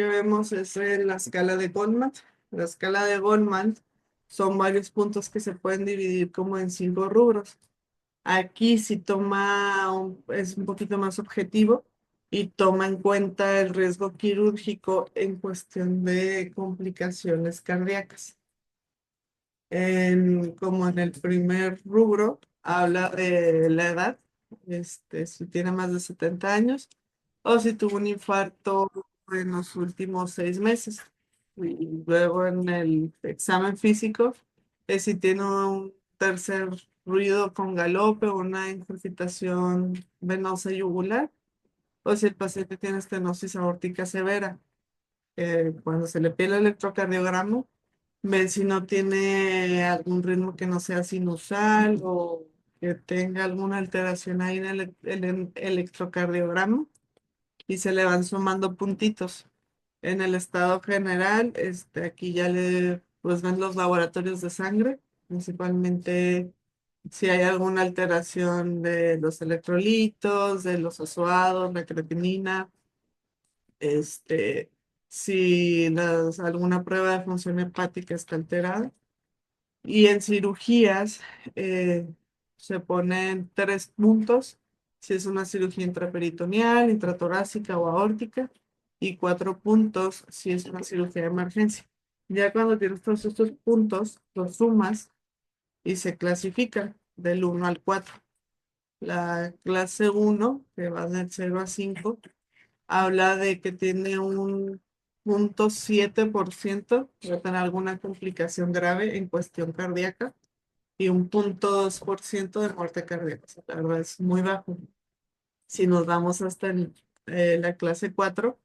que vemos es en la escala de Goldman. La escala de Goldman son varios puntos que se pueden dividir como en 5 rubros. Aquí sí es un poquito más objetivo y toma en cuenta el riesgo quirúrgico en cuestión de complicaciones cardíacas. Como en el primer rubro, habla de la edad, si tiene más de 70 años o si tuvo un infarto en los últimos 6 meses. Y luego en el examen físico, es si tiene un tercer ruido con galope o una incapacitación venosa yugular, o si el paciente tiene estenosis aórtica severa. Cuando se le pide el electrocardiograma, ven si no tiene algún ritmo que no sea sinusal o que tenga alguna alteración ahí en el electrocardiograma y se le van sumando puntitos. En el estado general, aquí ya pues ven los laboratorios de sangre, principalmente si hay alguna alteración de los electrolitos, de los azuados, la creatinina, este, si alguna prueba de función hepática está alterada. Y en cirugías se ponen 3 puntos si es una cirugía intraperitoneal, intratorácica o aórtica, y 4 puntos si es una cirugía de emergencia. Ya cuando tienes todos estos puntos, los sumas y se clasifican del 1 al 4. La clase 1, que va del 0 a 5, habla de que tiene un 0,7% de tener alguna complicación grave en cuestión cardíaca y un 0,2% de muerte cardíaca. O sea, la verdad es muy bajo. Si nos vamos hasta la clase 4,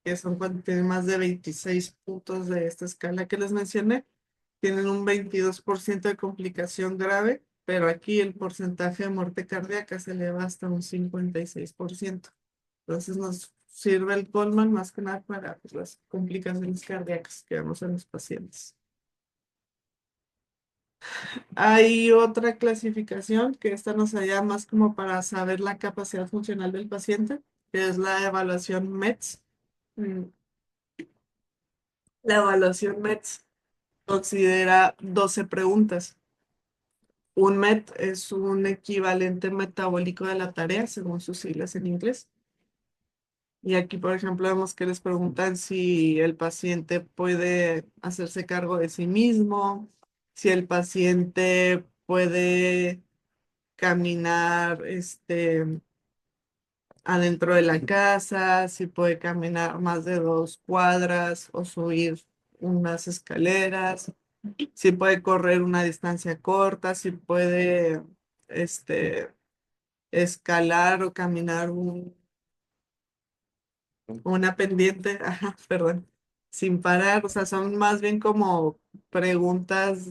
que son cuando tienen más de 26 puntos de esta escala que les mencioné, tienen un 22% de complicación grave, pero aquí el porcentaje de muerte cardíaca se eleva hasta un 56%. Entonces nos sirve el Goldman más que nada para pues, las complicaciones cardíacas que vemos en los pacientes. Hay otra clasificación que esta nos ayuda más como para saber la capacidad funcional del paciente, que es la evaluación METS. Mm, La evaluación METS considera 12 preguntas. Un MET es un equivalente metabólico de la tarea, según sus siglas en inglés. Y aquí, por ejemplo, vemos que les preguntan si el paciente puede hacerse cargo de sí mismo, si el paciente puede caminar, adentro de la casa, si puede caminar más de 2 cuadras o subir unas escaleras, si puede correr una distancia corta, si puede, escalar o caminar una pendiente, ajá, perdón, sin parar. O sea, son más bien como preguntas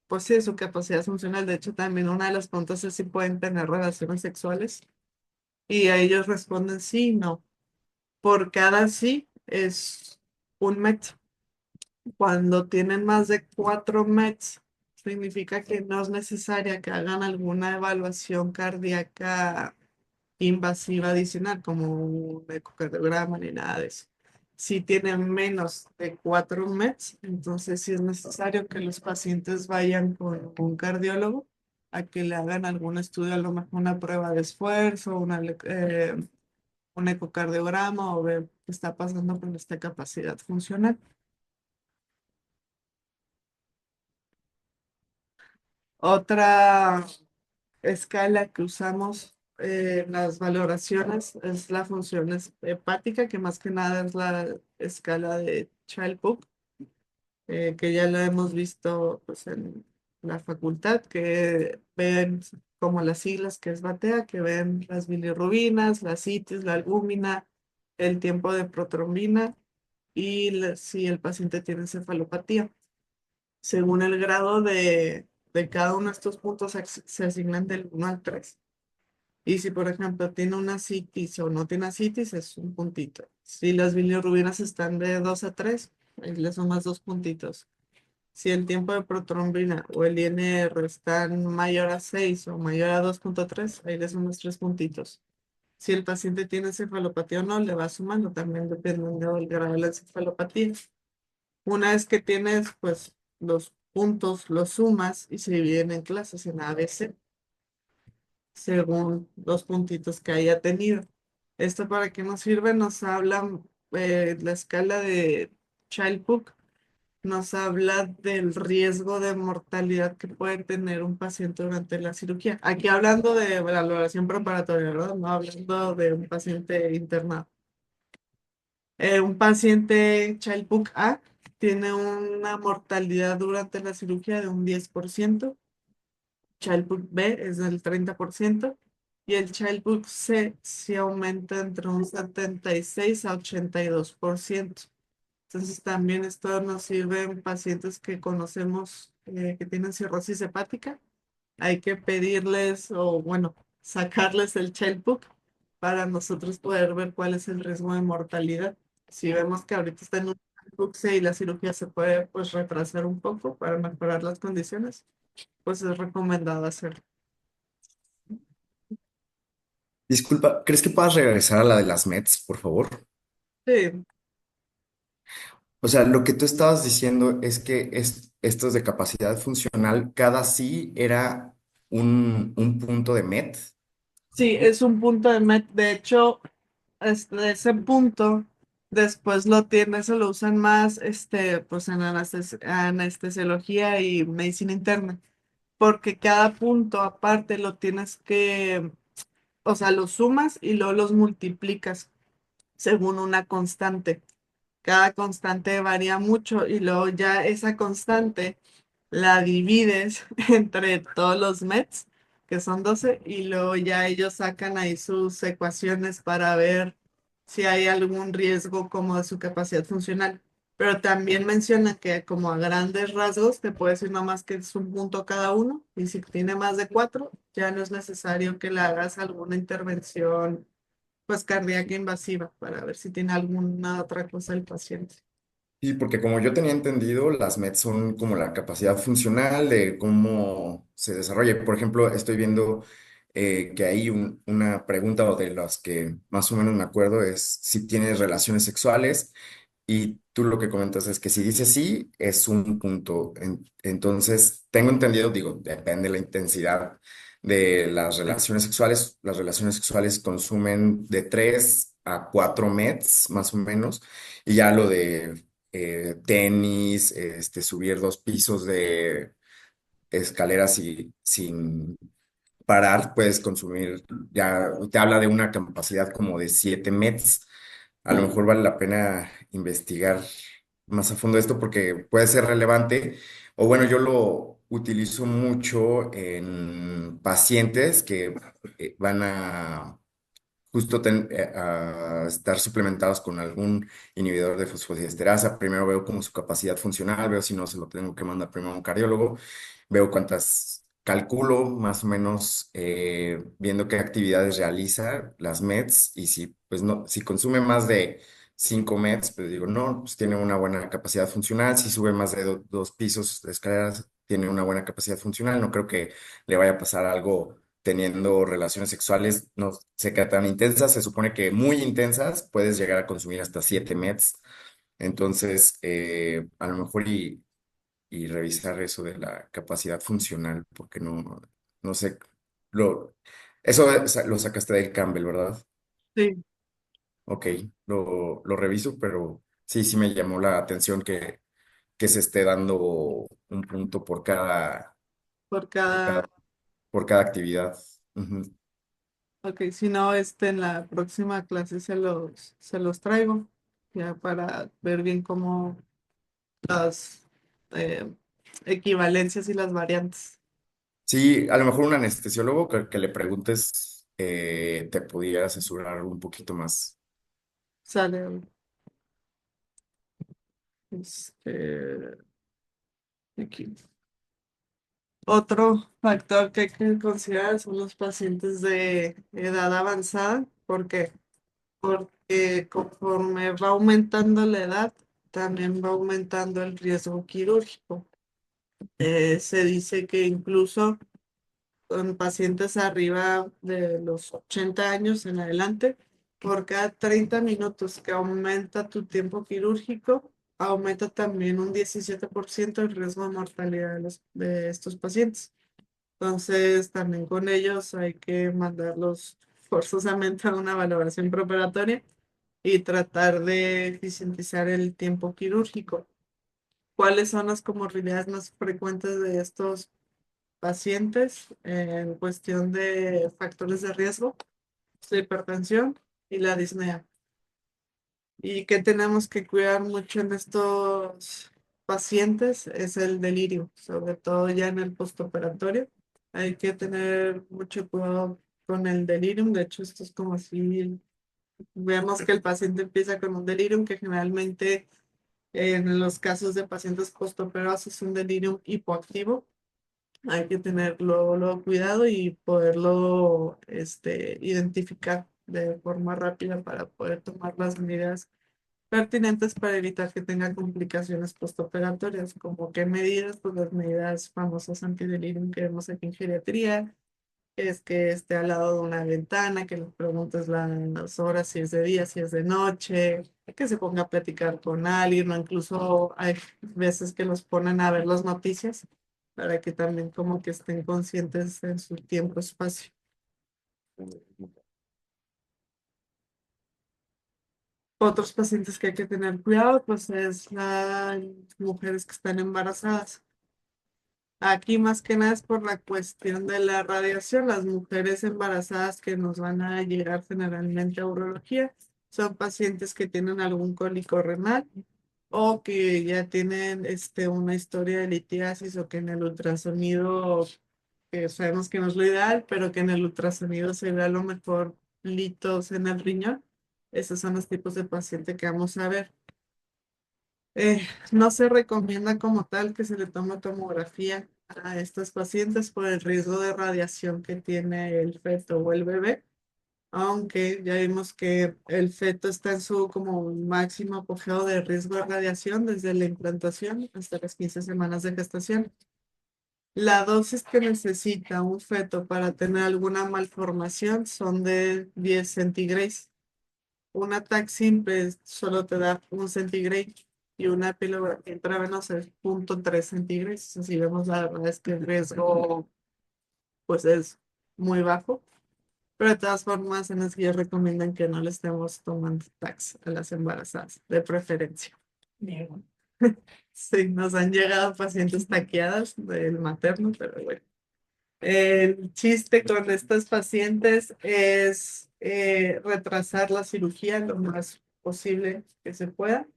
pues sí, de su capacidad funcional. De hecho, también una de las preguntas es si pueden tener relaciones sexuales y a ellos responden sí, no. Por cada sí es un MET. Cuando tienen más de 4 METs, significa que no es necesaria que hagan alguna evaluación cardíaca invasiva adicional, como un ecocardiograma ni nada de eso. Si tienen menos de 4 METs, entonces sí es necesario que los pacientes vayan con un cardiólogo a que le hagan algún estudio, a lo mejor una prueba de esfuerzo, un ecocardiograma o ver qué está pasando con esta capacidad funcional. Otra escala que usamos en las valoraciones es la función hepática, que más que nada es la escala de Child-Pugh, que ya lo hemos visto pues, en la facultad, que ven como las siglas que es BATEA, que ven las bilirrubinas, la citis, la albúmina, el tiempo de protrombina y si el paciente tiene encefalopatía. Según el grado de cada uno de estos puntos se asignan del 1 al 3. Y si, por ejemplo, tiene una citis o no tiene citis, es un puntito. Si las bilirrubinas están de 2 a 3, ahí le sumas 2 puntitos. Si el tiempo de protrombina o el INR están mayor a 6 o mayor a 2,3, ahí le sumas 3 puntitos. Si el paciente tiene encefalopatía o no, le va sumando también dependiendo del grado de la encefalopatía. Una vez que tienes, pues, los puntos, los sumas y se dividen en clases en ABC, según los puntitos que haya tenido. ¿Esto para qué nos sirve? Nos habla la escala de Child-Pugh, nos habla del riesgo de mortalidad que puede tener un paciente durante la cirugía. Aquí hablando de valoración preparatoria, ¿verdad? No hablando de un paciente internado. Un paciente Child-Pugh A tiene una mortalidad durante la cirugía de un 10%. Child-Pugh B es del 30% y el Child-Pugh C sí aumenta entre un 76 a 82%. Entonces también esto nos sirve en pacientes que conocemos que tienen cirrosis hepática. Hay que pedirles o bueno, sacarles el Child-Pugh para nosotros poder ver cuál es el riesgo de mortalidad. Si vemos que ahorita está en un Child-Pugh C y la cirugía se puede pues retrasar un poco para mejorar las condiciones, pues es recomendado hacerlo. Disculpa, ¿crees que puedas regresar a la de las Mets, por favor? Sí, O sea, lo que tú estabas diciendo es que estos de capacidad funcional, cada sí era un punto de Met. sí, es un punto de MET. De hecho, ese punto después lo tiene, eso lo usan más pues en anestesiología y medicina interna, porque cada punto aparte lo tienes que, o sea, los sumas y luego los multiplicas según una constante. Cada constante varía mucho y luego ya esa constante la divides entre todos los METs, que son 12 y luego ya ellos sacan ahí sus ecuaciones para ver si hay algún riesgo como de su capacidad funcional. Pero también menciona que como a grandes rasgos te puede decir nomás que es un punto cada uno y si tiene más de 4 ya no es necesario que le hagas alguna intervención pues cardíaca invasiva para ver si tiene alguna otra cosa el paciente. Sí, porque como yo tenía entendido, las METs son como la capacidad funcional de cómo se desarrolla. Por ejemplo, estoy viendo que hay una pregunta o de las que más o menos me acuerdo es si tienes relaciones sexuales. Y tú lo que comentas es que si dice sí, es un punto. Entonces, tengo entendido, digo, depende de la intensidad de las relaciones sexuales. Las relaciones sexuales consumen de 3 a 4 METs, más o menos. Y ya lo de tenis, subir 2 pisos de escaleras y sin parar, puedes consumir, ya te habla de una capacidad como de 7 METs. A lo mejor vale la pena investigar más a fondo esto porque puede ser relevante. O bueno, yo lo utilizo mucho en pacientes que van a justo a estar suplementados con algún inhibidor de fosfodiesterasa. Primero veo como su capacidad funcional, veo si no se lo tengo que mandar primero a un cardiólogo, veo cuántas calculo más o menos viendo qué actividades realiza las meds y si pues no, si consume más de 5 meds, pues digo, no, pues tiene una buena capacidad funcional, si sube más de 2 pisos de escaleras, tiene una buena capacidad funcional, no creo que le vaya a pasar algo teniendo relaciones sexuales, no sé qué tan intensas, se supone que muy intensas, puedes llegar a consumir hasta 7 meds. Entonces, a lo mejor y revisar eso de la capacidad funcional, porque no sé, lo, eso lo sacaste del Campbell, ¿verdad? Sí, Ok, lo reviso, pero sí, sí me llamó la atención que se esté dando un punto por por cada. cada, por cada actividad. Ujú. Ok, si no, en la próxima clase se los traigo, ya para ver bien cómo las eh, equivalencias y las variantes. Sí, a lo mejor un anestesiólogo que le preguntes te pudiera asesorar un poquito más. Sale, este, aquí. Otro factor que hay que considerar son los pacientes de edad avanzada. ¿Por qué? Porque conforme va aumentando la edad, también va aumentando el riesgo quirúrgico. Se dice que incluso con pacientes arriba de los 80 años en adelante, por cada 30 minutos que aumenta tu tiempo quirúrgico, aumenta también un 17% el riesgo de mortalidad de estos pacientes. Entonces, también con ellos hay que mandarlos forzosamente a una valoración preoperatoria y tratar de eficientizar el tiempo quirúrgico. ¿Cuáles son las comorbilidades más frecuentes de estos pacientes en cuestión de factores de riesgo? La hipertensión y la disnea. Y que tenemos que cuidar mucho en estos pacientes es el delirio, sobre todo ya en el postoperatorio. Hay que tener mucho cuidado con el delirium. De hecho, esto es como si vemos que el paciente empieza con un delirium que generalmente en los casos de pacientes postoperados es un delirium hipoactivo. Hay que tenerlo cuidado y poderlo identificar de forma rápida para poder tomar las medidas pertinentes para evitar que tenga complicaciones postoperatorias, como qué medidas, pues las medidas famosas antidelirium que vemos aquí en geriatría, es que esté al lado de una ventana, que le preguntes las horas, si es de día, si es de noche, que se ponga a platicar con alguien, o incluso hay veces que los ponen a ver las noticias para que también como que estén conscientes en su tiempo-espacio. Otros pacientes que hay que tener cuidado, pues es las mujeres que están embarazadas. Aquí más que nada es por la cuestión de la radiación. Las mujeres embarazadas que nos van a llegar generalmente a urología son pacientes que tienen algún cólico renal o que ya tienen una historia de litiasis o que en el ultrasonido, que sabemos que no es lo ideal, pero que en el ultrasonido se ve a lo mejor litos en el riñón. Esos son los tipos de paciente que vamos a ver. No se recomienda como tal que se le tome tomografía a estos pacientes por el riesgo de radiación que tiene el feto o el bebé, aunque ya vimos que el feto está en su como máximo apogeo de riesgo de radiación desde la implantación hasta las 15 semanas de gestación. La dosis que necesita un feto para tener alguna malformación son de 10 centigrados. Un ataque simple solo te da 1 centigrade y una píldora intravenosa es 0,3 centígrados. Si vemos, la verdad es que el riesgo pues es muy bajo. Pero de todas formas, en las guías recomiendan que no le estemos tomando tax a las embarazadas, de preferencia. Bien. Sí, nos han llegado pacientes taqueadas del materno, pero bueno. El chiste con estas pacientes es retrasar la cirugía lo más posible que se pueda.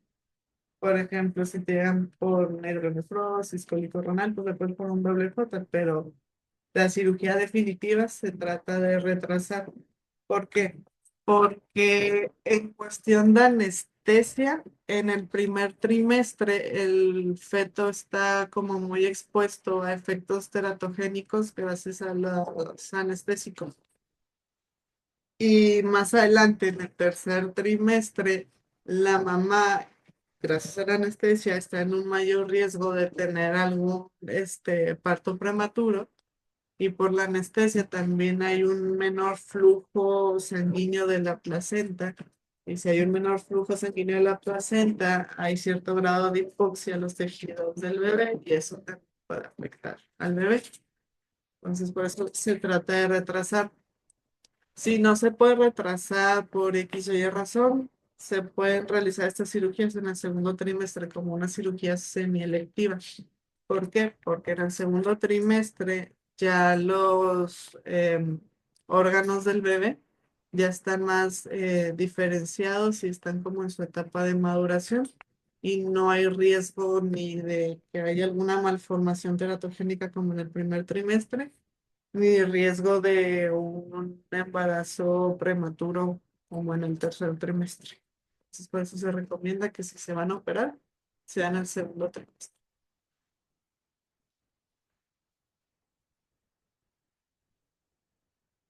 Por ejemplo, si te llegan por neuronefrosis, cólico renal, pues después por un doble J, pero la cirugía definitiva se trata de retrasar. ¿Por qué? Porque en cuestión de anestesia, en el primer trimestre el feto está como muy expuesto a efectos teratogénicos gracias a los anestésicos. Y más adelante, en el tercer trimestre, la mamá, gracias a la anestesia, está en un mayor riesgo de tener algún parto prematuro y por la anestesia también hay un menor flujo sanguíneo de la placenta. Y si hay un menor flujo sanguíneo de la placenta, hay cierto grado de hipoxia a los tejidos del bebé y eso también puede afectar al bebé. Entonces, por eso se trata de retrasar. Si no se puede retrasar por X o Y razón, se pueden realizar estas cirugías en el segundo trimestre como una cirugía semielectiva. ¿Por qué? Porque en el segundo trimestre ya los órganos del bebé ya están más diferenciados y están como en su etapa de maduración y no hay riesgo ni de que haya alguna malformación teratogénica como en el primer trimestre, ni riesgo de un embarazo prematuro como en el tercer trimestre. Entonces, por eso se recomienda que si se van a operar, sea en el segundo trimestre.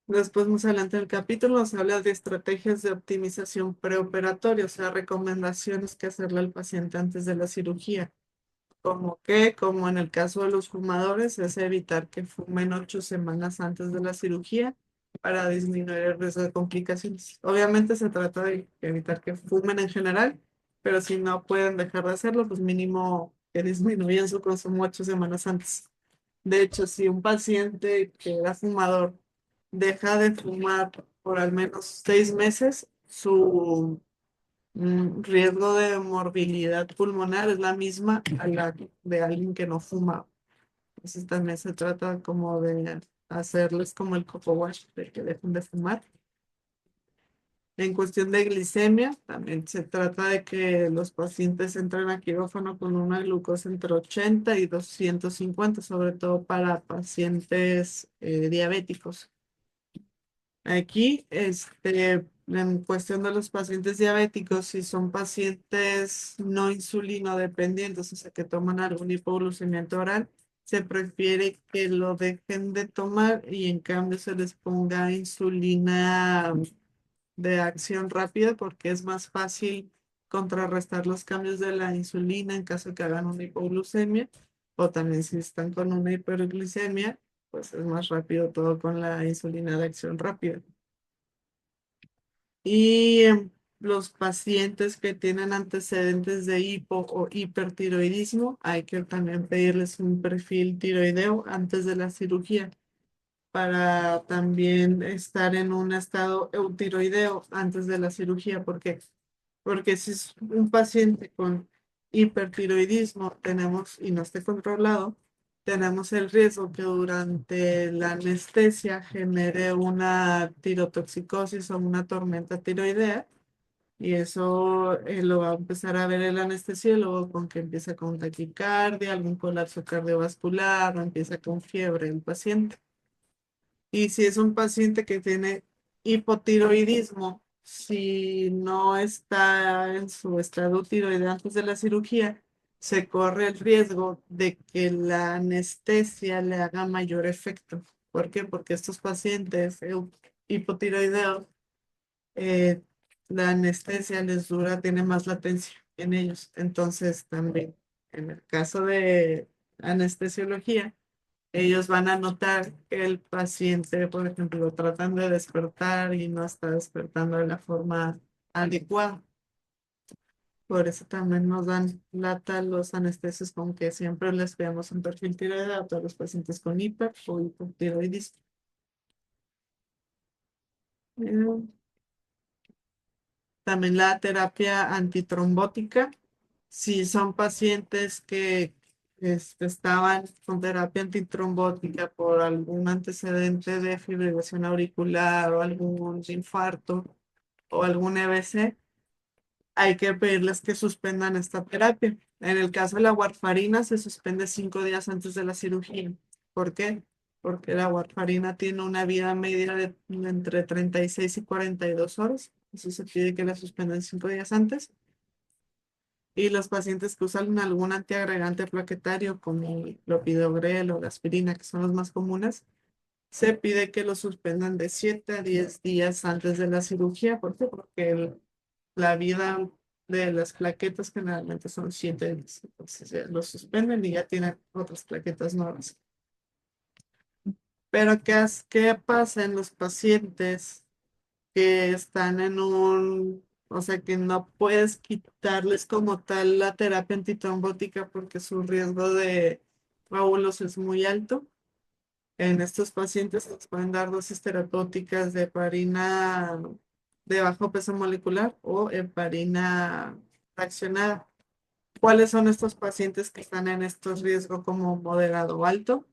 Después, más adelante en el capítulo, nos habla de estrategias de optimización preoperatoria, o sea, recomendaciones que hacerle al paciente antes de la cirugía. Como en el caso de los fumadores, es evitar que fumen 8 semanas antes de la cirugía para disminuir el riesgo de complicaciones. Obviamente se trata de evitar que fumen en general, pero si no pueden dejar de hacerlo, pues mínimo que disminuyan su consumo 8 semanas antes. De hecho, si un paciente que era fumador deja de fumar por al menos 6 meses, su riesgo de morbilidad pulmonar es la misma a la de alguien que no fuma. Entonces también se trata como de hacerles como el coco wash, de que dejen de fumar. En cuestión de glicemia, también se trata de que los pacientes entren a quirófano con una glucosa entre 80 y 250, sobre todo para pacientes diabéticos. Aquí, en cuestión de los pacientes diabéticos, si son pacientes no insulino dependientes, o sea, que toman algún hipoglucemiante oral, se prefiere que lo dejen de tomar y en cambio se les ponga insulina de acción rápida porque es más fácil contrarrestar los cambios de la insulina en caso de que hagan una hipoglucemia o también si están con una hiperglicemia, pues es más rápido todo con la insulina de acción rápida. Y los pacientes que tienen antecedentes de hipo o hipertiroidismo, hay que también pedirles un perfil tiroideo antes de la cirugía para también estar en un estado eutiroideo antes de la cirugía. ¿Por qué? Porque si es un paciente con hipertiroidismo tenemos y no esté controlado, tenemos el riesgo que durante la anestesia genere una tirotoxicosis o una tormenta tiroidea. Y eso lo va a empezar a ver el anestesiólogo con que empieza con taquicardia, algún colapso cardiovascular o empieza con fiebre el paciente. Y si es un paciente que tiene hipotiroidismo, si no está en su estado tiroideo antes de la cirugía, se corre el riesgo de que la anestesia le haga mayor efecto. ¿Por qué? Porque estos pacientes hipotiroideos, eh, la anestesia les dura, tiene más latencia en ellos. Entonces, también en el caso de anestesiología, ellos van a notar que el paciente, por ejemplo, lo tratan de despertar y no está despertando de la forma adecuada. Por eso también nos dan lata los anestesios con que siempre les veamos un perfil tiroideo a todos los pacientes con hiper o hipotiroidismo. Eh, También la terapia antitrombótica. Si son pacientes que estaban con terapia antitrombótica por algún antecedente de fibrilación auricular o algún infarto o algún EBC, hay que pedirles que suspendan esta terapia. En el caso de la warfarina, se suspende 5 días antes de la cirugía. ¿Por qué? Porque la warfarina tiene una vida media de entre 36 y 42 horas. Eso se pide que la suspendan 5 días antes. Y los pacientes que usan algún antiagregante plaquetario como el clopidogrel o la aspirina, que son los más comunes, se pide que lo suspendan de 7 a 10 días antes de la cirugía. ¿Por qué? Porque la vida de las plaquetas generalmente son 7 días. Entonces lo suspenden y ya tienen otras plaquetas nuevas. Pero ¿qué pasa en los pacientes que están o sea, que no puedes quitarles como tal la terapia antitrombótica porque su riesgo de coágulos es muy alto? En estos pacientes se les pueden dar dosis terapéuticas de heparina de bajo peso molecular o heparina fraccionada. ¿Cuáles son estos pacientes que están en estos riesgos como moderado o alto?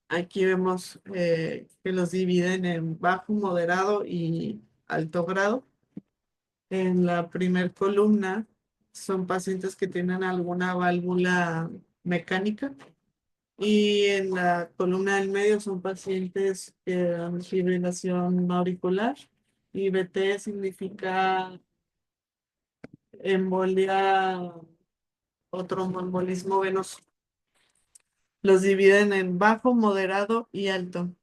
Aquí vemos que los dividen en bajo, moderado y alto grado. En la primer columna son pacientes que tienen alguna válvula mecánica y en la columna del medio son pacientes que dan fibrilación auricular y BT significa embolia o tromboembolismo venoso. Los dividen en bajo, moderado y alto.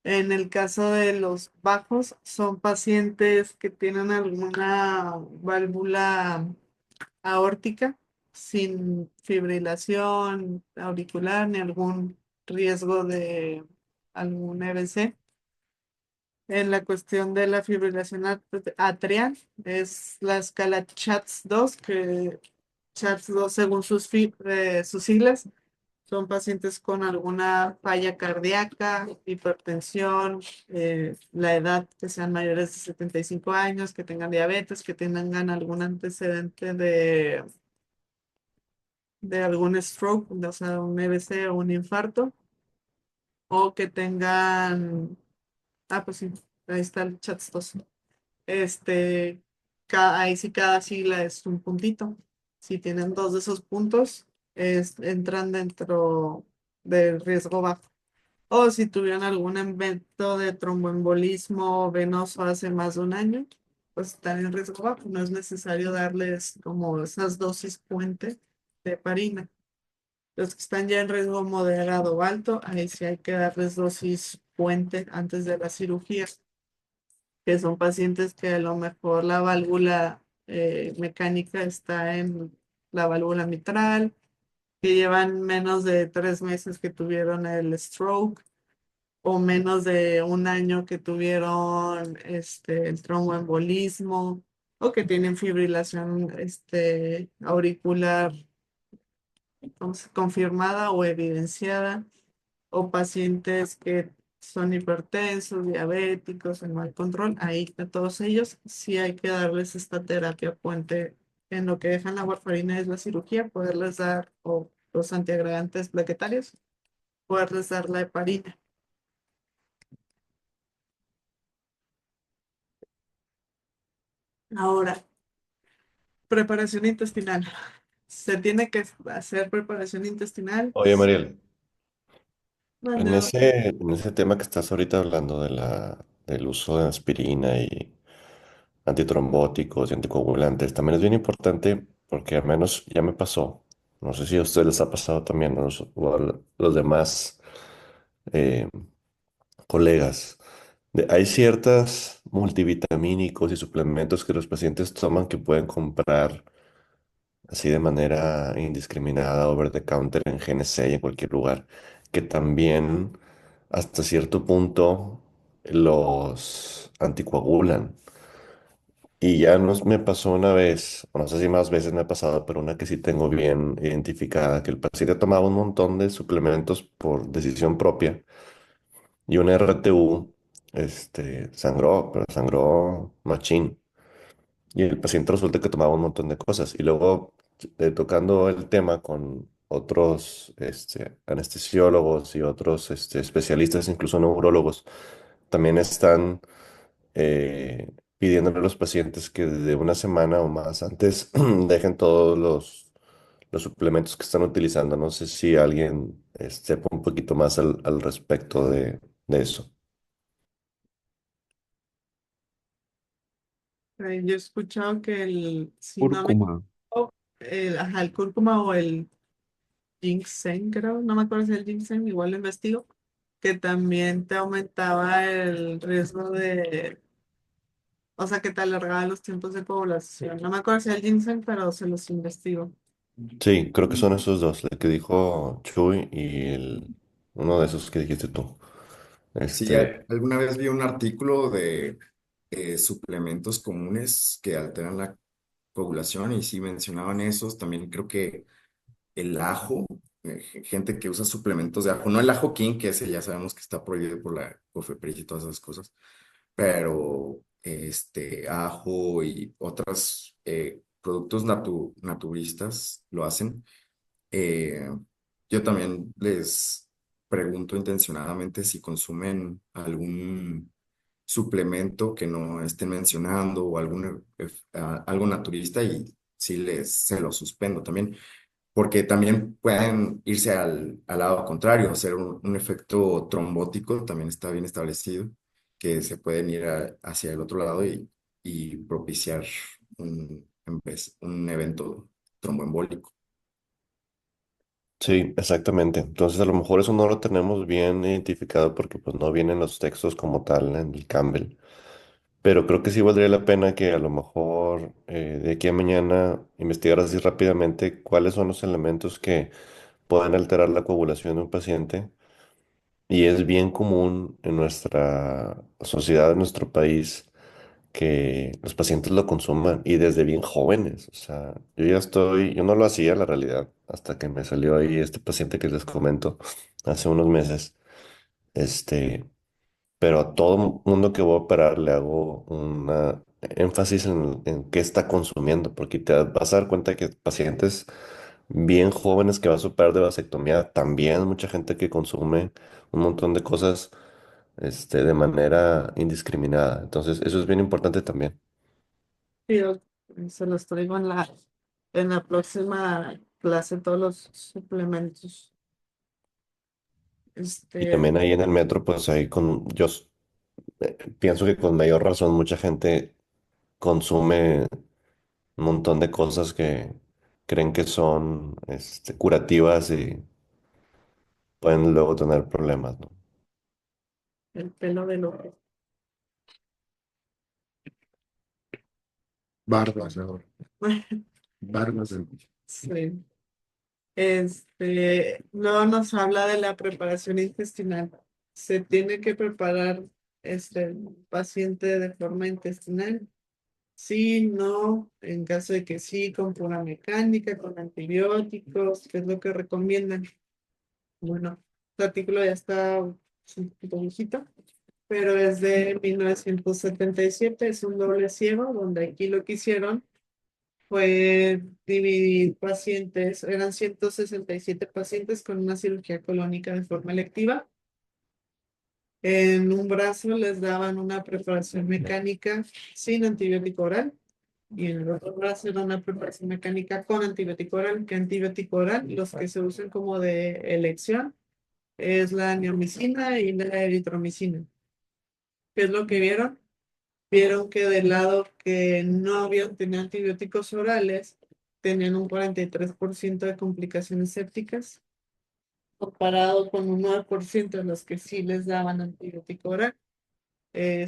En el caso de los bajos, son pacientes que tienen alguna válvula aórtica, sin fibrilación auricular ni algún riesgo de algún EBC. En la cuestión de la fibrilación atrial, es la escala CHATS-2, que CHATS-2, según sus siglas, son pacientes con alguna falla cardíaca, hipertensión, la edad, que sean mayores de 75 años, que tengan diabetes, que tengan algún antecedente de algún stroke, o sea, un EBC o un infarto, o que tengan, pues sí, ahí está el CHATS-2. Este, ahí sí cada sigla es un puntito. Si tienen dos de esos puntos, entran dentro del riesgo bajo. O si tuvieron algún evento de tromboembolismo venoso hace más de un año, pues están en riesgo bajo. No es necesario darles como esas dosis puente de heparina. Los que están ya en riesgo moderado o alto, ahí sí hay que darles dosis puente antes de la cirugía, que son pacientes que a lo mejor la válvula mecánica está en la válvula mitral, que llevan menos de 3 meses que tuvieron el stroke o menos de un año que tuvieron el tromboembolismo o que tienen fibrilación auricular, ¿cómo confirmada o evidenciada, o pacientes que son hipertensos, diabéticos, en mal control. Ahí a todos ellos sí hay que darles esta terapia puente. En lo que dejan la warfarina es la cirugía, poderles dar, o los antiagregantes plaquetarios, poderles dar la heparina. Ahora, preparación intestinal. Se tiene que hacer preparación intestinal. Oye, Mariel, Mande. en ese tema que estás ahorita hablando del uso de aspirina y antitrombóticos y anticoagulantes, también es bien importante porque al menos ya me pasó. No sé si a ustedes les ha pasado también, ¿no? O a los demás eh, colegas. Hay ciertas multivitamínicos y suplementos que los pacientes toman que pueden comprar así de manera indiscriminada, over the counter en GNC y en cualquier lugar, que también hasta cierto punto los anticoagulan. Y ya nos me pasó una vez, o no sé si más veces me ha pasado, pero una que sí tengo bien identificada, que el paciente tomaba un montón de suplementos por decisión propia y un RTU sangró, pero sangró machín. Y el paciente resulta que tomaba un montón de cosas. Y luego, tocando el tema con otros anestesiólogos y otros especialistas, incluso neurólogos, también están pidiéndole a los pacientes que desde una semana o más antes dejen todos los suplementos que están utilizando. No sé si alguien sepa un poquito más al respecto de eso. Yo he escuchado que si no me Cúrcuma. equivoco, el cúrcuma o el ginseng, creo, no me acuerdo si es el ginseng, igual lo investigo, que también te aumentaba el riesgo o sea, que te alargaba los tiempos de población. No me acuerdo si es el ginseng, pero se los investigo. Sí, creo que son esos dos, el que dijo Chuy y uno de esos que dijiste tú. Sí, alguna vez vi un artículo de suplementos comunes que alteran la coagulación y sí mencionaban esos. También creo que el ajo, gente que usa suplementos de ajo, no el ajo king, que ese ya sabemos que está prohibido por la COFEPRIS y todas esas cosas, pero ajo y otros productos naturistas lo hacen. Eh, yo también les pregunto intencionadamente si consumen algún suplemento que no estén mencionando o algo naturista y si se lo suspendo también, porque también pueden irse al lado contrario, hacer un efecto trombótico, también está bien establecido, que se pueden ir hacia el otro lado y propiciar un evento tromboembólico. Sí, exactamente. Entonces a lo mejor eso no lo tenemos bien identificado porque pues no vienen los textos como tal en el Campbell. pero creo que sí valdría la pena que a lo mejor de aquí a mañana investigaras así rápidamente cuáles son los elementos que pueden alterar la coagulación de un paciente. Y es bien común en nuestra sociedad, en nuestro país, que los pacientes lo consuman y desde bien jóvenes. O sea, yo no lo hacía la realidad hasta que me salió ahí este paciente que les comento hace unos meses. Este, pero a todo mundo que voy a operar le hago una énfasis en qué está consumiendo, porque te vas a dar cuenta que pacientes bien jóvenes que vas a operar de vasectomía, también mucha gente que consume un montón de cosas, de manera indiscriminada. Entonces, eso es bien importante también. Sí, se los traigo en la próxima clase, todos los suplementos. Y Este, también ahí en el metro, pues ahí pienso que con mayor razón mucha gente consume un montón de cosas que creen que son curativas y pueden luego tener problemas, ¿no? el pelo de lo Barbas ahora. Barbas del... Sí. Luego nos habla de la preparación intestinal. Se tiene que preparar paciente de forma intestinal. Sí, no, en caso de que sí, con pura mecánica, con antibióticos, que es lo que recomiendan. Bueno, este artículo ya está un poquito viejito, pero es de 1977, es un doble ciego, donde aquí lo que hicieron fue dividir pacientes, eran 167 pacientes con una cirugía colónica de forma electiva. En un brazo les daban una preparación mecánica sin antibiótico oral y en el otro brazo era una preparación mecánica con antibiótico oral. ¿Qué antibiótico oral? Los que se usan como de elección es la neomicina y la eritromicina. ¿Qué es lo que vieron? Vieron que del lado que no habían tenido antibióticos orales, tenían un 43% de complicaciones sépticas, comparado con un 9% de los que sí les daban antibiótico oral.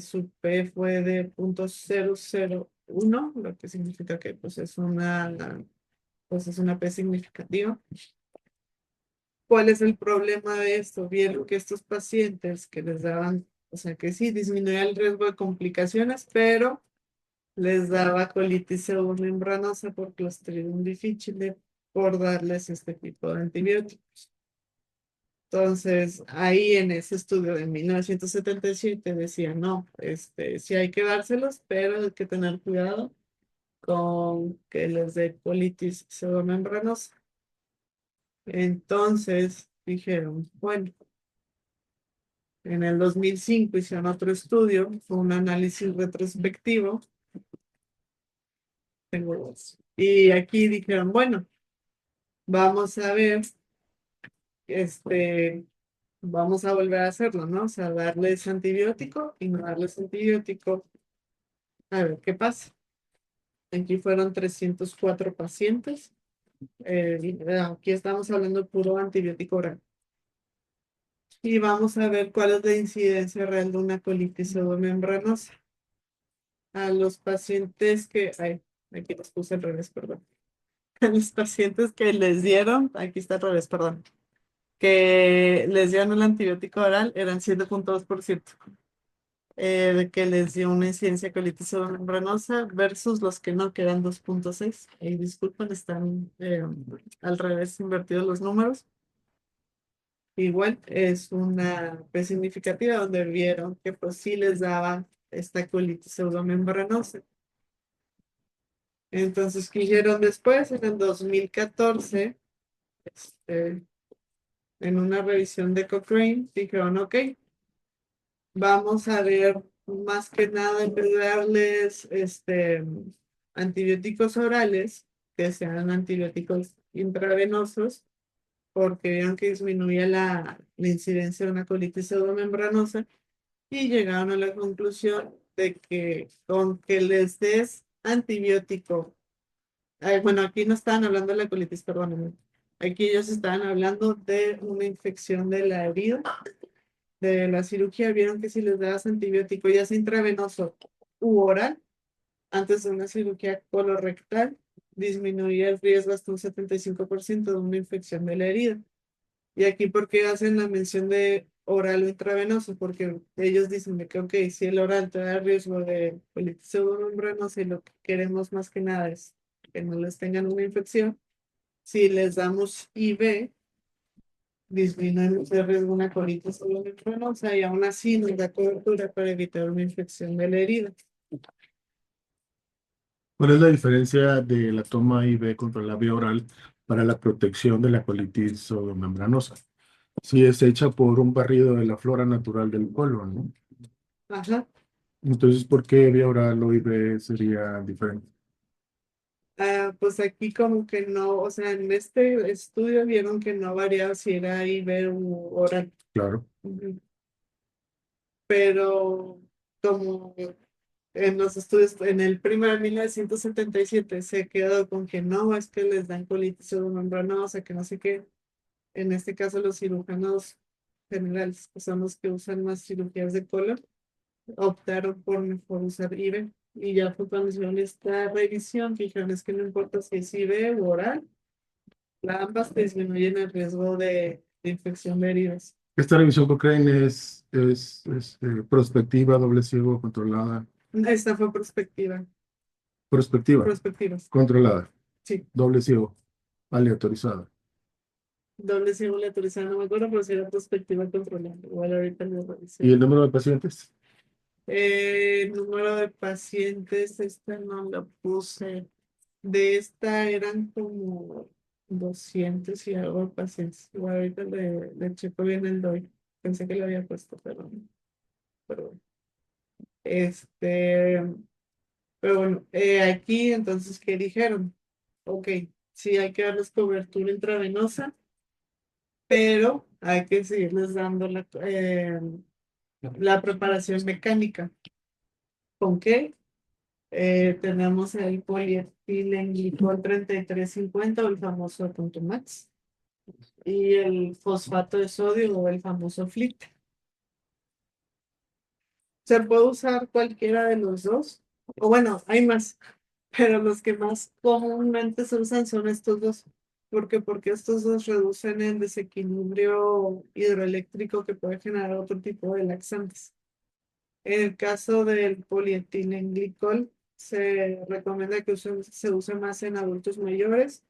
Su P fue de 0.001, lo que significa que pues es una P significativa. ¿Cuál es el problema de esto? Vieron que estos pacientes que les daban, o sea que sí disminuía el riesgo de complicaciones, pero les daba colitis pseudomembranosa por Clostridium difficile por darles este tipo de antibióticos. Entonces, ahí en ese estudio de 1977 decía, no, sí hay que dárselos, pero hay que tener cuidado con que les dé colitis pseudomembranosa. Entonces, dijeron, bueno, en el 2005 hicieron otro estudio, fue un análisis retrospectivo. Tengo dos. Y aquí dijeron, bueno, vamos a ver, este, vamos a volver a hacerlo, ¿no? O sea, darles antibiótico y no darles antibiótico. A ver, ¿qué pasa? Aquí fueron 304 pacientes. Aquí estamos hablando de puro antibiótico oral. Y vamos a ver cuál es la incidencia real de una colitis pseudomembranosa. A los pacientes ay, aquí los puse al revés, perdón. A los pacientes que les dieron, aquí está al revés, perdón, que les dieron el antibiótico oral eran 7.2%, de que les dio una incidencia de colitis pseudomembranosa versus los que no, que eran 2.6. Y disculpen, están al revés invertidos los números. Igual es una P significativa donde vieron que pues sí les daba esta colitis pseudomembranosa. Entonces, ¿qué hicieron después? En el 2014, este, en una revisión de Cochrane, dijeron, ok, vamos a ver más que nada en vez de darles antibióticos orales, que sean antibióticos intravenosos, porque vieron que disminuía la incidencia de una colitis pseudomembranosa y llegaron a la conclusión de que con que les des antibiótico, bueno, aquí no estaban hablando de la colitis, perdónenme, aquí ellos estaban hablando de una infección de la herida de la cirugía, vieron que si les dabas antibiótico ya sea intravenoso u oral antes de una cirugía colorectal, disminuía el riesgo hasta un 75% de una infección de la herida. Y aquí, ¿por qué hacen la mención de oral o intravenoso? Porque ellos dicen de que, ok, si el oral te da riesgo de colitis pseudomembranosa y lo que queremos más que nada es que no les tengan una infección, si les damos IV, disminuimos el riesgo de una colitis pseudomembranosa y aún así nos da cobertura para evitar una infección de la herida. ¿Cuál es la diferencia de la toma IV contra la vía oral para la protección de la colitis pseudomembranosa? Si es hecha por un barrido de la flora natural del colon, ¿no? Ajá. Entonces, ¿por qué vía oral o IV sería diferente? Pues aquí como que no, o sea, en este estudio vieron que no variaba si era IV u oral. Claro. Ujú. Pero como en los estudios, en el primero de 1977 se quedó con que no, es que les dan colitis pseudomembranosa, que no sé qué. En este caso los cirujanos generales, que son los que usan más cirugías de colon, optaron por mejor usar IV. Y ya fue cuando hicieron esta revisión, que dijeron es que no importa si es IV o oral, ambas disminuyen el riesgo de infección de heridas. Esta revisión Cochrane es prospectiva, doble ciego, controlada. Esta fue perspectiva, Prospectiva, perspectivas, controlada, sí. doble ciego, aleatorizada. Doble ciego aleatorizada, no me acuerdo, pero sí era perspectiva controlada. Igual ahorita lo ¿Y revisé. el número de pacientes? Número de pacientes, esta no la puse. De esta eran como 200 y algo de pacientes. Igual ahorita le checo bien el DOI. Pensé que lo había puesto, pero bueno. Este, pero bueno, aquí entonces, ¿qué dijeron? Ok, sí hay que darles cobertura intravenosa, pero hay que seguirles dando la preparación mecánica. ¿Con qué? Tenemos el polietilenglicol 3350 o el famoso punto max y el fosfato de sodio o el famoso FLIT. Se puede usar cualquiera de los dos, o bueno, hay más, pero los que más comúnmente se usan son estos dos. ¿Por qué? Porque estos dos reducen el desequilibrio hidroeléctrico que puede generar otro tipo de laxantes. En el caso del polietilenglicol, se recomienda que se use más en adultos mayores,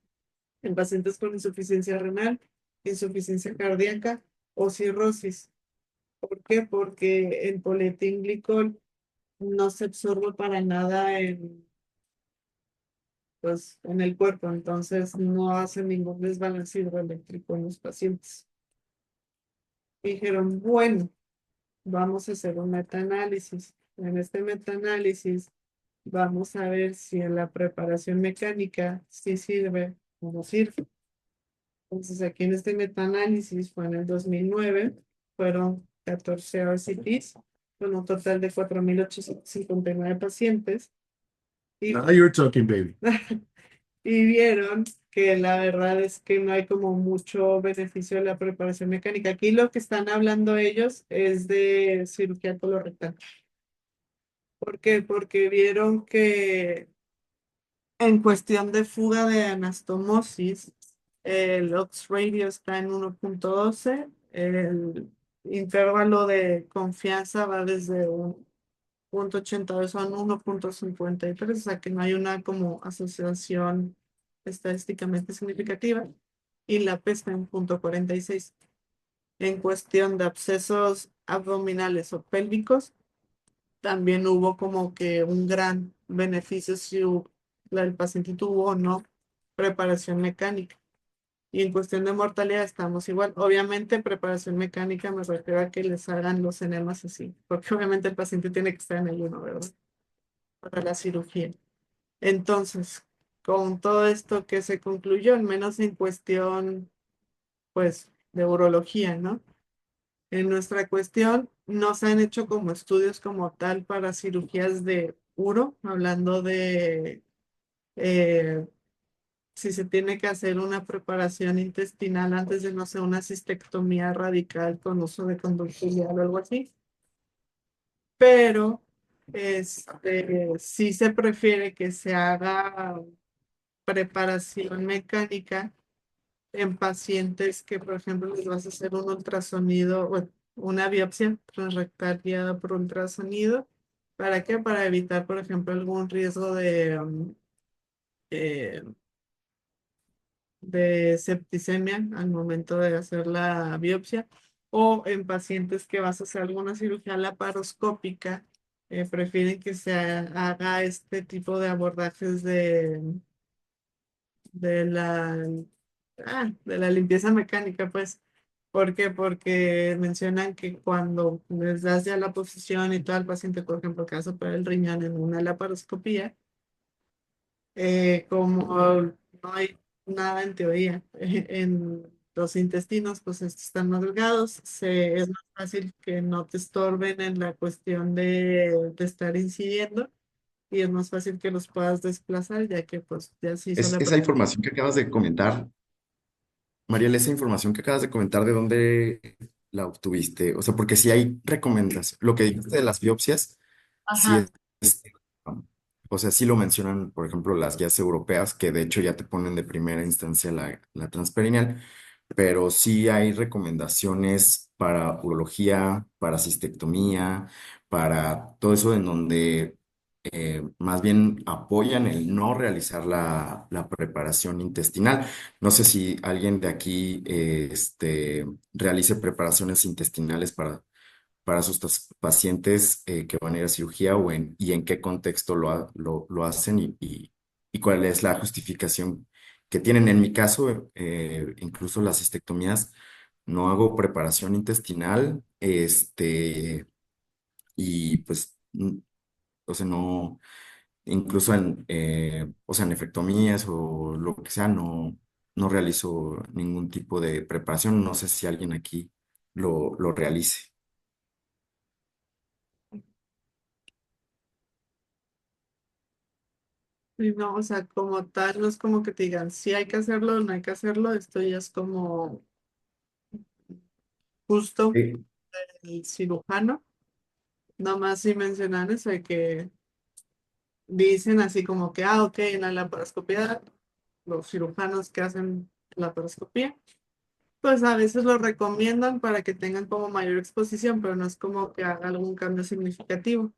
en pacientes con insuficiencia renal, insuficiencia cardíaca o cirrosis. ¿Por qué? Porque el polietilenglicol no se absorbe para nada pues, en el cuerpo, entonces no hace ningún desbalance hidroeléctrico en los pacientes. Dijeron, bueno, vamos a hacer un metaanálisis. En este metaanálisis vamos a ver si en la preparación mecánica sí sirve o no sirve. Entonces, aquí en este metaanálisis fue en el 2009, fueron 14 RCTs, con un total de 4.859 pacientes. Y, Now you're talking, baby. y vieron que la verdad es que no hay como mucho beneficio de la preparación mecánica. Aquí lo que están hablando ellos es de cirugía colorectal. ¿Por qué? Porque vieron que en cuestión de fuga de anastomosis, el Ox radio está en 1.12, el intervalo de confianza va desde un 0.82 a un 1.53, o sea que no hay una como asociación estadísticamente significativa, y la P está en 0.46. En cuestión de abscesos abdominales o pélvicos, también hubo como que un gran beneficio si el paciente tuvo o no preparación mecánica. Y en cuestión de mortalidad estamos igual. Obviamente, preparación mecánica me refiero a que les hagan los enemas así, porque obviamente el paciente tiene que estar en el uno, ¿verdad? Para la cirugía. Entonces, con todo esto que se concluyó, al menos en cuestión, pues, de urología, ¿no? En nuestra cuestión, no se han hecho como estudios como tal para cirugías de uro, hablando de eh, si se tiene que hacer una preparación intestinal antes de, no sé, una cistectomía radical con uso de conductilidad o algo así. Pero sí se prefiere que se haga preparación mecánica en pacientes que, por ejemplo, les vas a hacer un ultrasonido, bueno, una biopsia transrectal guiada por ultrasonido. ¿Para qué? Para evitar, por ejemplo, algún riesgo eh, de septicemia al momento de hacer la biopsia, o en pacientes que vas a hacer alguna cirugía laparoscópica, prefieren que se haga este tipo de abordajes de la, de la limpieza mecánica, pues. ¿Por qué? Porque mencionan que cuando les das ya la posición y todo al paciente, por ejemplo, que vas a operar el riñón en una laparoscopía, como no hay nada en teoría en los intestinos, pues estos están más delgados, es más fácil que no te estorben en la cuestión de estar incidiendo y es más fácil que los puedas desplazar, ya que pues ya se hizo la... Esa información que acabas de comentar, Mariel, esa información que acabas de comentar, ¿de dónde la obtuviste? O sea, porque si hay recomendaciones, lo que dijiste de las biopsias, sí Ajá. es, o sea, sí lo mencionan, por ejemplo, las guías europeas, que de hecho ya te ponen de primera instancia la transperineal, pero sí hay recomendaciones para urología, para cistectomía, para todo eso en donde más bien apoyan el no realizar la preparación intestinal. No sé si alguien de aquí realice preparaciones intestinales para sus pacientes que van a ir a cirugía y en qué contexto lo hacen y cuál es la justificación que tienen. En mi caso, incluso las cistectomías, no hago preparación intestinal, y pues, o sea, no, incluso o sea, en nefrectomías o lo que sea, no realizo ningún tipo de preparación. No sé si alguien aquí lo realice. Y no, o sea, como tal, no es como que te digan si hay que hacerlo o no hay que hacerlo, esto ya es como justo Eh, el cirujano. Nomás si mencionan eso de que dicen así como que, ok, en la laparoscopia, los cirujanos que hacen laparoscopia, pues a veces lo recomiendan para que tengan como mayor exposición, pero no es como que haga algún cambio significativo.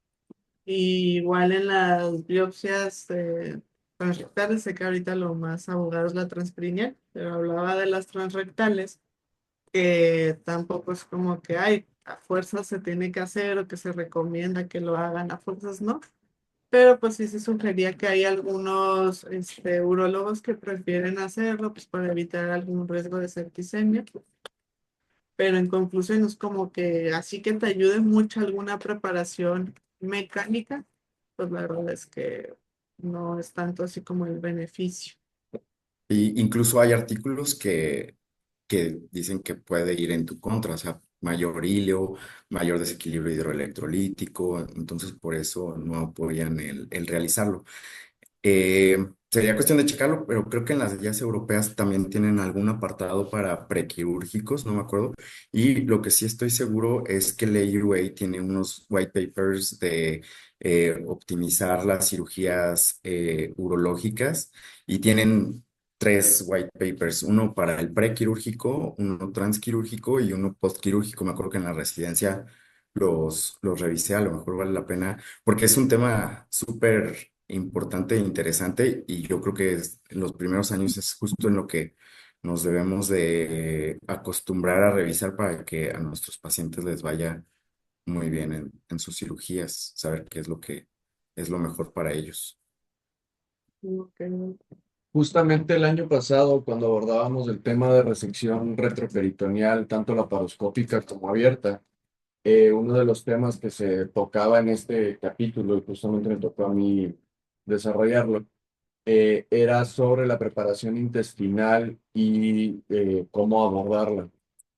Y igual en las biopsias transrectales, sé que ahorita lo más abogado es la transperineal, pero hablaba de las transrectales, que tampoco es como que hay a fuerzas se tiene que hacer o que se recomienda que lo hagan a fuerzas, ¿no? Pero pues sí se sugería que hay algunos urólogos que prefieren hacerlo pues para evitar algún riesgo de septicemia. Pero en conclusión es como que así que te ayude mucho alguna preparación mecánica, pues la verdad es que no es tanto así como el beneficio. Y incluso hay artículos que dicen que puede ir en tu contra, o sea, mayor hilo, mayor desequilibrio hidroelectrolítico, entonces por eso no apoyan el realizarlo. Sería cuestión de checarlo, pero creo que en las guías europeas también tienen algún apartado para prequirúrgicos, no me acuerdo. Y lo que sí estoy seguro es que la AUA tiene unos white papers de optimizar las cirugías urológicas y tienen tres white papers, uno para el prequirúrgico, uno transquirúrgico y uno postquirúrgico. Me acuerdo que en la residencia los revisé, a lo mejor vale la pena, porque es un tema súper importante e interesante y yo creo que en los primeros años es justo en lo que nos debemos de acostumbrar a revisar para que a nuestros pacientes les vaya muy bien en sus cirugías, saber qué es lo que es lo mejor para ellos. Ok. Justamente el año pasado, cuando abordábamos el tema de resección retroperitoneal, tanto laparoscópica como abierta, uno de los temas que se tocaba en este capítulo, y justamente me tocó a mí desarrollarlo, era sobre la preparación intestinal y cómo abordarla.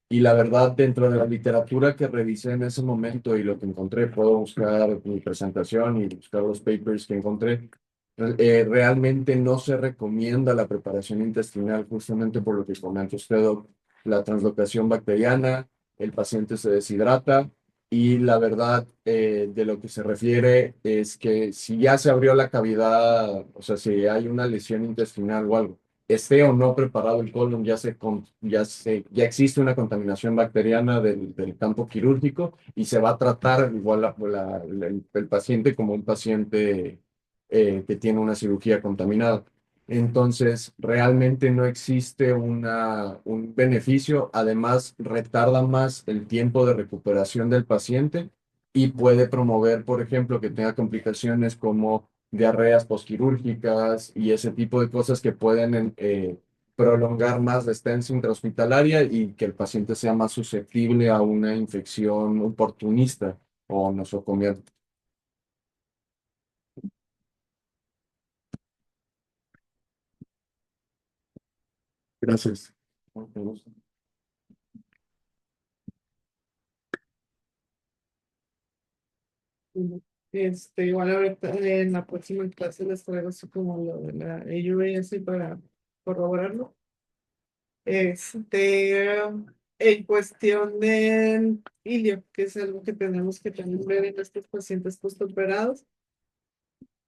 Y la verdad, dentro de la literatura que revisé en ese momento y lo que encontré, puedo buscar mi presentación y buscar los papers que encontré. Realmente no se recomienda la preparación intestinal justamente por lo que comenta usted, Doc. La translocación bacteriana, el paciente se deshidrata y la verdad de lo que se refiere es que si ya se abrió la cavidad, o sea, si hay una lesión intestinal o algo, esté o no preparado el colon, ya existe una contaminación bacteriana del campo quirúrgico y se va a tratar igual el paciente como un paciente que tiene una cirugía contaminada. Entonces, realmente no existe un beneficio. Además, retarda más el tiempo de recuperación del paciente y puede promover, por ejemplo, que tenga complicaciones como diarreas posquirúrgicas y ese tipo de cosas que pueden prolongar más la estancia intrahospitalaria y que el paciente sea más susceptible a una infección oportunista o nosocomial. Gracias. Igual ahorita en la próxima clase les traigo así como lo de la AUS para corroborarlo. En cuestión del ilio, que es algo que tenemos que también ver en estos pacientes postoperados,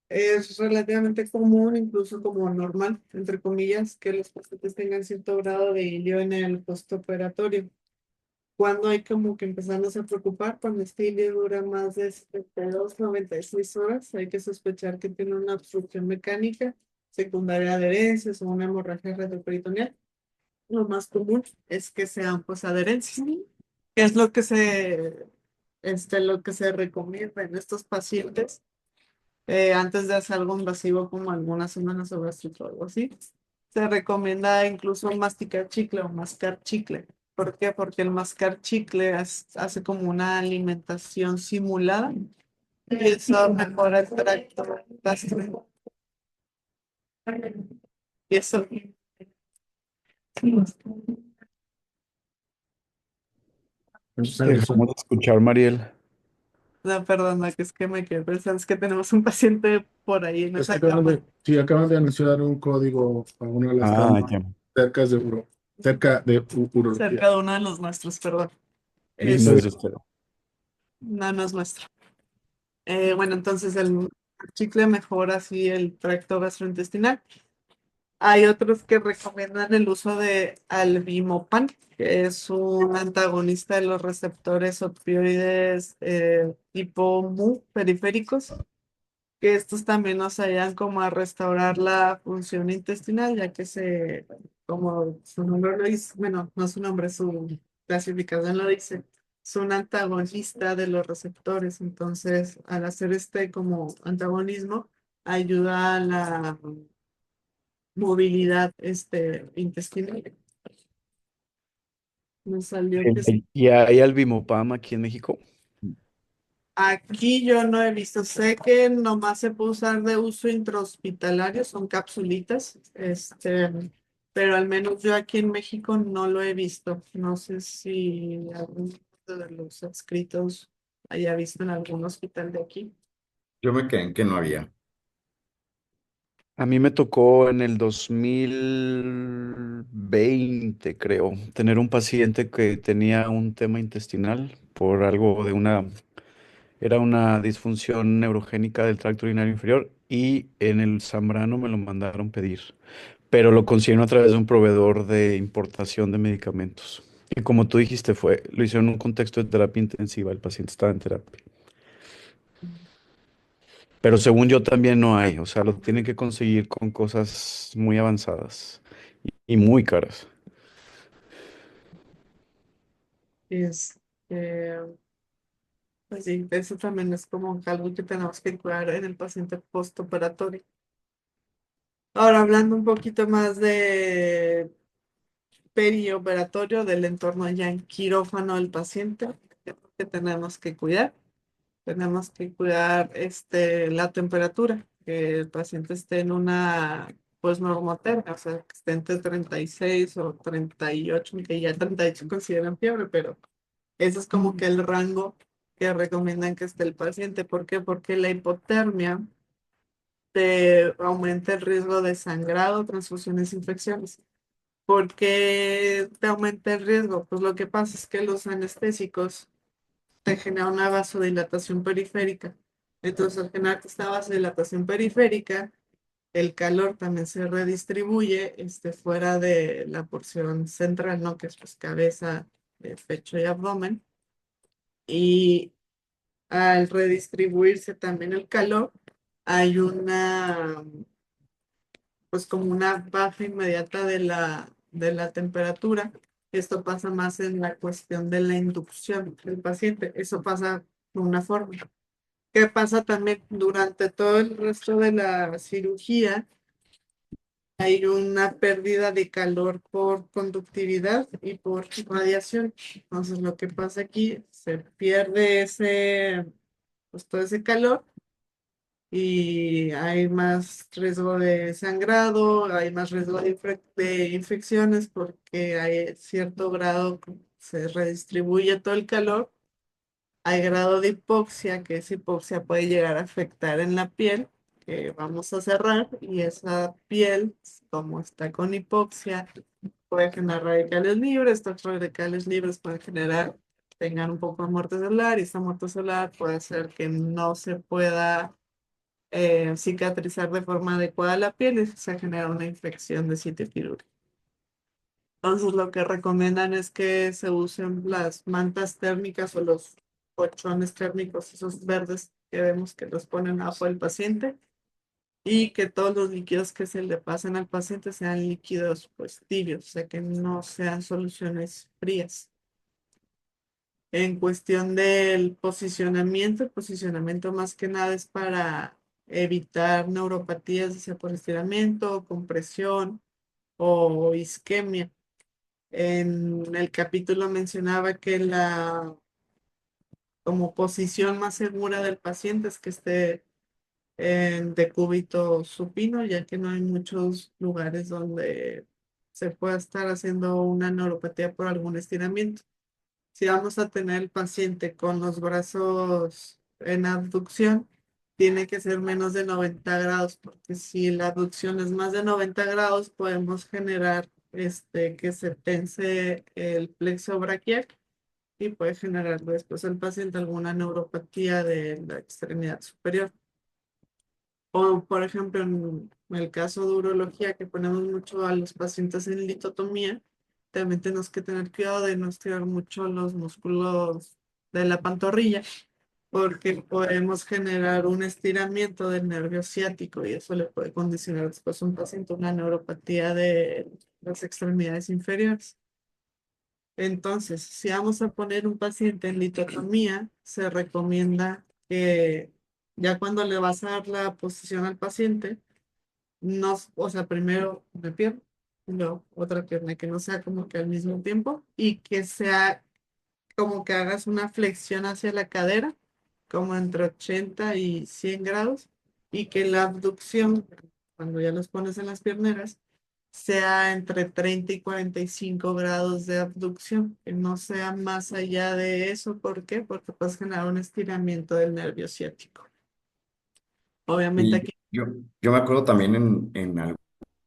es relativamente común, incluso como normal, entre comillas, que los pacientes tengan cierto grado de ilio en el postoperatorio. Cuando hay como que empezarnos a preocupar, cuando este ilio dura más de 72, 96 horas, hay que sospechar que tiene una obstrucción mecánica secundaria de adherencias o una hemorragia retroperitoneal. Lo más común es que sean pues adherencias, que es lo que se recomienda en estos pacientes antes de hacer algo invasivo como algunas semanas o gastrito o algo así. Se recomienda incluso masticar chicle o mascar chicle. ¿Por qué? Porque el mascar chicle hace como una alimentación simulada y eso mejora el tracto gástrico. Y eso. Dejamos de escuchar, Mariel. No, perdona, que es que me quedé pensando, es que tenemos un paciente por ahí en Es que esa cama, sí, acaban de anunciar un código a una de las Ah, camas ya. cerca de urología. cerca de uno de los nuestros, perdón. Sí, no es de Es, usted. no, no es nuestro. Bueno, entonces el chicle mejora así el tracto gastrointestinal. Hay otros que recomiendan el uso de albimopan, que es un antagonista de los receptores opioides tipo MU periféricos, que estos también nos ayudan como a restaurar la función intestinal, ya que como su nombre lo dice, bueno, no su nombre, su clasificación lo dice, es un antagonista de los receptores. Entonces, al hacer este como antagonismo, ayuda a la movilidad intestinal. Me salió que ¿Y hay Albimopam aquí en México? aquí yo no he visto, sé que nomás se puede usar de uso intrahospitalario, son capsulitas, pero al menos yo aquí en México no lo he visto. No sé si alguno de los adscritos haya visto en algún hospital de aquí. Yo me quedé en que no había. A mí me tocó en el 2020, creo, tener un paciente que tenía un tema intestinal por algo era una disfunción neurogénica del tracto urinario inferior y en el Zambrano me lo mandaron pedir, pero lo consiguieron a través de un proveedor de importación de medicamentos. Y como tú dijiste, lo hicieron en un contexto de terapia intensiva, el paciente estaba en terapia. Pero según yo también no hay, o sea, lo tienen que conseguir con cosas muy avanzadas y muy caras. Es, pues sí, eso también es como algo que tenemos que cuidar en el paciente postoperatorio. Ahora, hablando un poquito más de perioperatorio, del entorno ya en quirófano del paciente, que tenemos que cuidar. Tenemos que cuidar la temperatura, que el paciente esté en una pues normotermia, o sea, que esté entre 36 o 38, que ya 38 consideran fiebre, pero ese es como que el rango que recomiendan que esté el paciente. ¿Por qué? Porque la hipotermia te aumenta el riesgo de sangrado, transfusiones, infecciones. ¿Por qué te aumenta el riesgo? Pues lo que pasa es que los anestésicos te genera una vasodilatación periférica. Entonces, al generar esta vasodilatación periférica, el calor también se redistribuye fuera de la porción central, ¿no? Que es pues cabeza, pecho y abdomen. Y al redistribuirse también el calor, hay una, pues como una baja inmediata de la temperatura. Esto pasa más en la cuestión de la inducción del paciente. Eso pasa de una forma. ¿Qué pasa también durante todo el resto de la cirugía? Hay una pérdida de calor por conductividad y por radiación. Entonces, lo que pasa aquí, se pierde pues todo ese calor y hay más riesgo de sangrado, hay más riesgo de infecciones porque hay cierto grado, se redistribuye todo el calor. Hay grado de hipoxia, que esa hipoxia puede llegar a afectar en la piel, que vamos a cerrar, y esa piel, como está con hipoxia, puede generar radicales libres. Estos radicales libres pueden generar, tengan un poco de muerte celular, y esta muerte celular puede hacer que no se pueda cicatrizar de forma adecuada la piel y se genera una infección de sitio quirúrgico. Entonces, lo que recomiendan es que se usen las mantas térmicas o los colchones térmicos, esos verdes que vemos que los ponen abajo del paciente, y que todos los líquidos que se le pasen al paciente sean líquidos pues tibios, o sea que no sean soluciones frías. En cuestión del posicionamiento, el posicionamiento más que nada es para evitar neuropatías, ya sea por estiramiento, compresión o isquemia. En el capítulo mencionaba que la como posición más segura del paciente es que esté en decúbito supino, ya que no hay muchos lugares donde se pueda estar haciendo una neuropatía por algún estiramiento. Si vamos a tener el paciente con los brazos en abducción, tiene que ser menos de 90 grados, porque si la abducción es más de 90 grados, podemos generar que se tense el plexo braquial y puede generar después el paciente alguna neuropatía de la extremidad superior. O, por ejemplo, en el caso de urología, que ponemos mucho a los pacientes en litotomía, también tenemos que tener cuidado de no estirar mucho los músculos de la pantorrilla, porque podemos generar un estiramiento del nervio ciático y eso le puede condicionar después a un paciente una neuropatía de las extremidades inferiores. Entonces, si vamos a poner un paciente en litotomía, se recomienda que ya cuando le vas a dar la posición al paciente, no, o sea, primero una pierna y luego otra pierna, que no sea como que al mismo tiempo y que sea como que hagas una flexión hacia la cadera, como entre 80 y 100 grados, y que la abducción, cuando ya los pones en las pierneras, sea entre 30 y 45 grados de abducción, que no sea más allá de eso. ¿Por qué? Porque puedes generar un estiramiento del nervio ciático. Obviamente Y aquí. yo me acuerdo también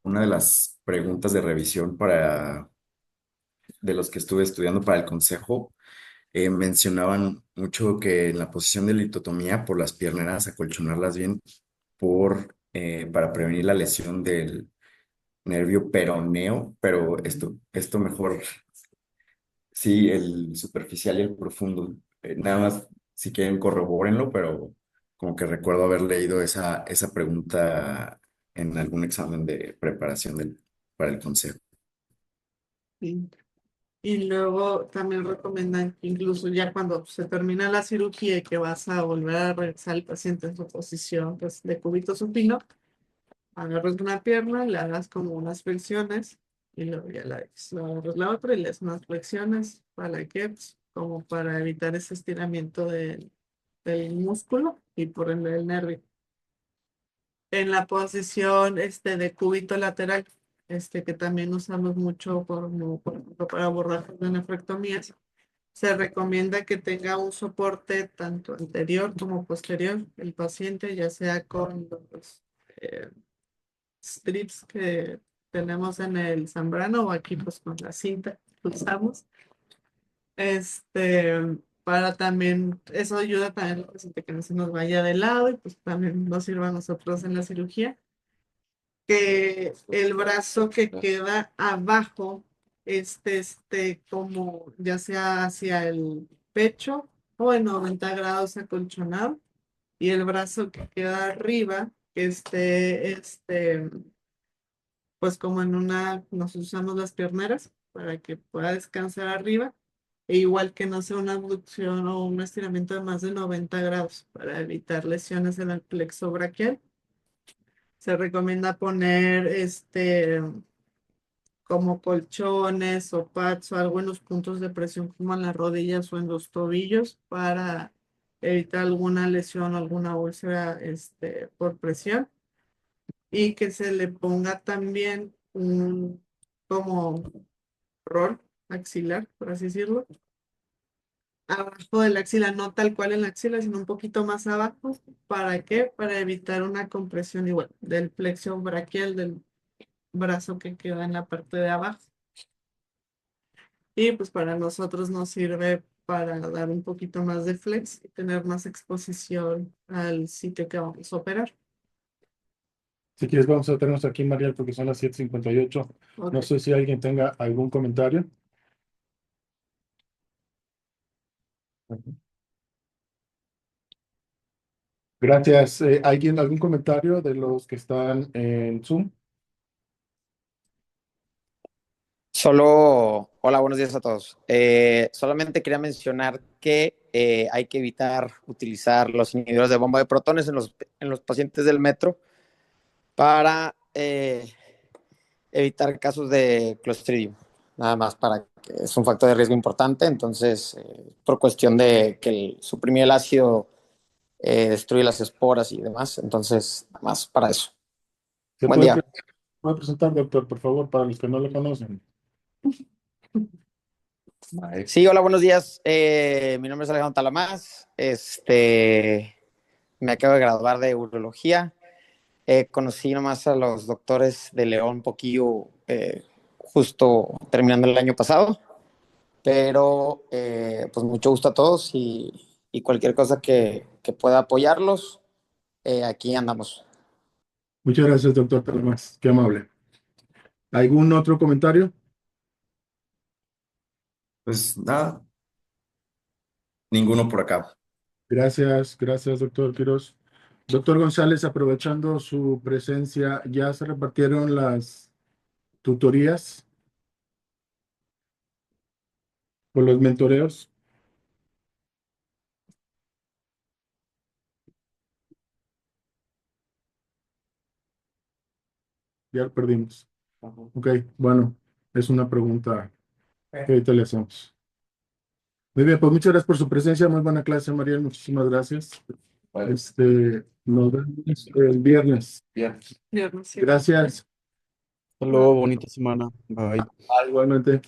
una de las preguntas de revisión de los que estuve estudiando para el consejo, mencionaban mucho que en la posición de litotomía por las pierneras, acolchonarlas bien para prevenir la lesión del nervio peroneo, pero esto mejor, sí, el superficial y el profundo. Nada más, si quieren, corrobórenlo, pero como que recuerdo haber leído esa pregunta en algún examen de preparación para el consejo. Sí. Y luego también recomiendan que incluso ya cuando se termina la cirugía y que vas a volver a regresar al paciente en su posición pues, de cúbito supino, agarras una pierna, le hagas como unas flexiones y luego ya luego agarras la otra y le haces unas flexiones para que, pues, como para evitar ese estiramiento del músculo y por ende del nervio. En la posición de cúbito lateral, que también usamos mucho por ejemplo, para abordar de nefrectomías, se recomienda que tenga un soporte tanto anterior como posterior el paciente, ya sea con los strips que tenemos en el zambrano o aquí pues con la cinta que usamos. Este, para también, eso ayuda también al paciente que no se nos vaya de lado y pues también nos sirva a nosotros en la cirugía. Que el brazo que queda abajo, como ya sea hacia el pecho o en 90 grados acolchonado, y el brazo que queda arriba, que pues como en nos usamos las pierneras para que pueda descansar arriba, e igual que no sea una abducción o un estiramiento de más de 90 grados para evitar lesiones en el plexo braquial. Se recomienda poner como colchones o pads o algo en los puntos de presión como en las rodillas o en los tobillos para evitar alguna lesión o alguna úlcera por presión, y que se le ponga también un como rol axilar, por así decirlo, abajo de la axila, no tal cual en la axila, sino un poquito más abajo. ¿Para qué? Para evitar una compresión igual del plexo braquial del brazo que queda en la parte de abajo. Y pues para nosotros nos sirve para dar un poquito más de flex y tener más exposición al sitio que vamos a operar. Si quieres, vamos a tenernos aquí, Mariel, porque son las 7:58. Ok. No sé si alguien tenga algún comentario. Gracias. ¿Alguien, algún comentario de los que están en Zoom? Hola, buenos días a todos. Solamente quería mencionar que hay que evitar utilizar los inhibidores de bomba de protones en los pacientes del metro para evitar casos de Clostridium. Nada más para que es un factor de riesgo importante, entonces por cuestión de que suprimir el ácido destruye las esporas y demás, entonces nada más para eso. ¿Se Buen día. puede presentar, doctor, por favor, para los que no lo conocen? Sí, hola, buenos días. Mi nombre es Alejandro Talamás. Me acabo de graduar de urología. Conocí nomás a los doctores de León Poquillo justo terminando el año pasado, pero pues mucho gusto a todos y cualquier cosa que pueda apoyarlos, aquí andamos. Muchas gracias, doctor Palmas. Qué amable. ¿Algún otro comentario? Pues nada, ninguno por acá. Gracias, gracias, doctor Quiroz. Doctor González, aprovechando su presencia, ¿ya se repartieron las tutorías o los mentoreos? Ya lo perdimos. Ok, bueno, es una pregunta que ahorita le hacemos. Muy bien, pues muchas gracias por su presencia. Muy buena clase, Mariel. Muchísimas gracias. Nos vemos el viernes. Yo no sé. Gracias. Hasta luego, bonita semana. Bye. Igualmente.